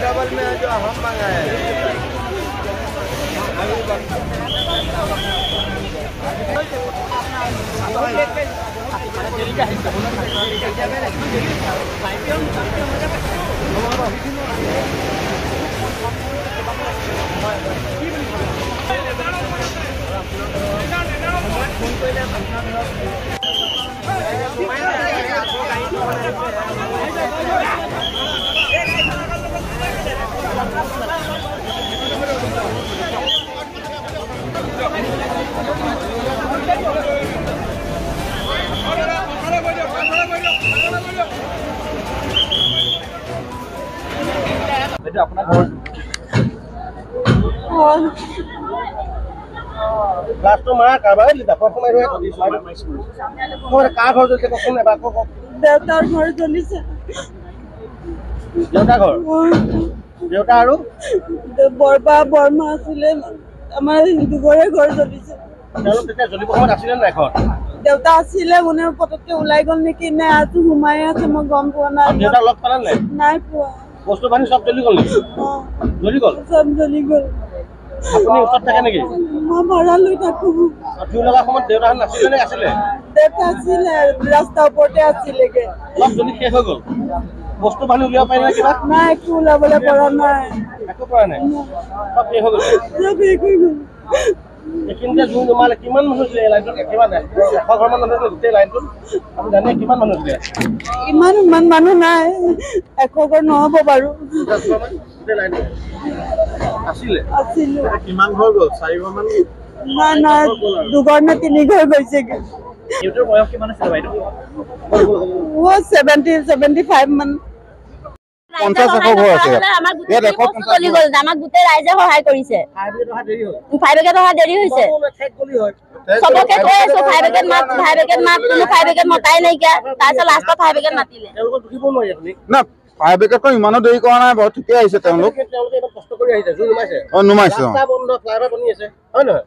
double में जो हम मंगाए लास्ट मार काबार लिदा प्रथम आरो कार घर जते कोन एबा को देवतार घर जलिছে देवता घर देवता आरो बरबा बर्मा आছিলে আমাৰ হিন্দু ঘৰে ঘৰ জলিছে তেওঁলোক তেতিয়া জলিব সময়ত আছিলে নাই ঘৰ দেউতা আছিলে মনে পটককে ওলাই গল নেকি নে আজি ঘুমাই আছে মই গম পোৱা নাই দেউতা লগ পালা নাই নাই পোৱা বস্তু বানি সব জলি গল জলি গল সব জলি গল আপুনি উত্তর থাকে নেকি মই ভাড়া লৈ থাকো জুই লগা সময়ত দেউতা নাছিলে নে আছিলে দেউতা আছিলে ৰাস্তা ওপৰতে আছিলেগে সব জলি শেষ হৈ গল বস্তু বানি উলিয়াব পাৰি না কিবা নাই একো ওলাবলৈ পৰা নাই একো পৰা নাই সব শেষ হৈ গল সব শেষ হৈ গল এখিনতে জুই নমালে কিমান মানুহ ছিলে লাইনত কিমান 100 ঘৰ মান মানুহ গোটেই লাইনটোত আপুনি জানে কিমান মানুহ ছিলে ইমান মানুহ নাই 100 ঘৰ নহব বাৰু গোটেই লাইনটোত আছিলে কিমান ঘৰ গল 4 ঘৰ মান নাই নাই 2 ঘৰ নে 3 ঘৰ গৈছেগে ইউটিউবৰ বয়স কিমান আছিল বাইদেউ ও 75 মান 50 ঘৰ আছে ইয়াত 150 গল আমাক গোটেই ৰাইজে সহায় কৰিছে 5 বেকেট অহা দেৰি হৈছে সবকে কৈ আছো 5 বেকেট মাত কোনো 5 বেকেট মতাই নাই কিয়া তাৰপিছত লাষ্টত 5 বেকেট মাতিলে তেওঁলোকক দুখিব নোৱাৰি আপুনি না 5 বেকেট ইমানো দেৰি কৰা নাই বহুত ঠিকে আহিছে তেওঁলোক ইমান কষ্ট কৰি আহিছে জুই নুমাইছে নুমাইছে ৰাস্তা বন্ধ ফ্লাইঅভাৰ বনি আছে হয় নহয়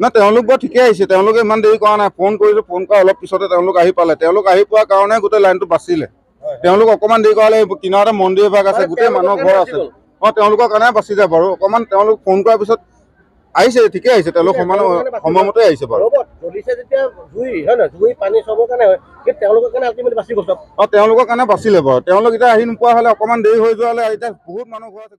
না তেওঁলোক বৰ ঠিকে আহিছে তেওঁলোকে ইমান দেৰি কৰা নাই ফোন কৰিলো ফোন কৰা অলপ পিছতে তেওঁলোক আহি পালে তেওঁলোক আহি পোৱাৰ কাৰণে গোটেই লাইনটো বাচিলে তেওঁলোক অকমান দেৰি কৰালে কিনাৰতে মন্দিৰ ভাগ আছে গোটেই মানুহৰ ঘৰ আছে তেওঁলোকৰ কাৰণে বাচি যায় বাৰু অকমান তেওঁলোক ফোন কৰাৰ পিছত আহিছে ঠিকে আহিছে তেওঁলোক সময়মতে আহিছে বাৰু জ্বলিছে যেতিয়া জুই হয় না জুই পানী সবৰ কাৰণে হয় কিন্তু তেওঁলোকৰ কাৰণে আল্টিমেটলি বাচি গল তেওঁলোকৰ কাৰণে বাচিলে বাৰু তেওঁলোক এতিয়া আহি নোপোৱা হলে অকমান দেৰি হৈ যোৱা হলে এতিয়া বহুত মানুহ ঘৰ আছে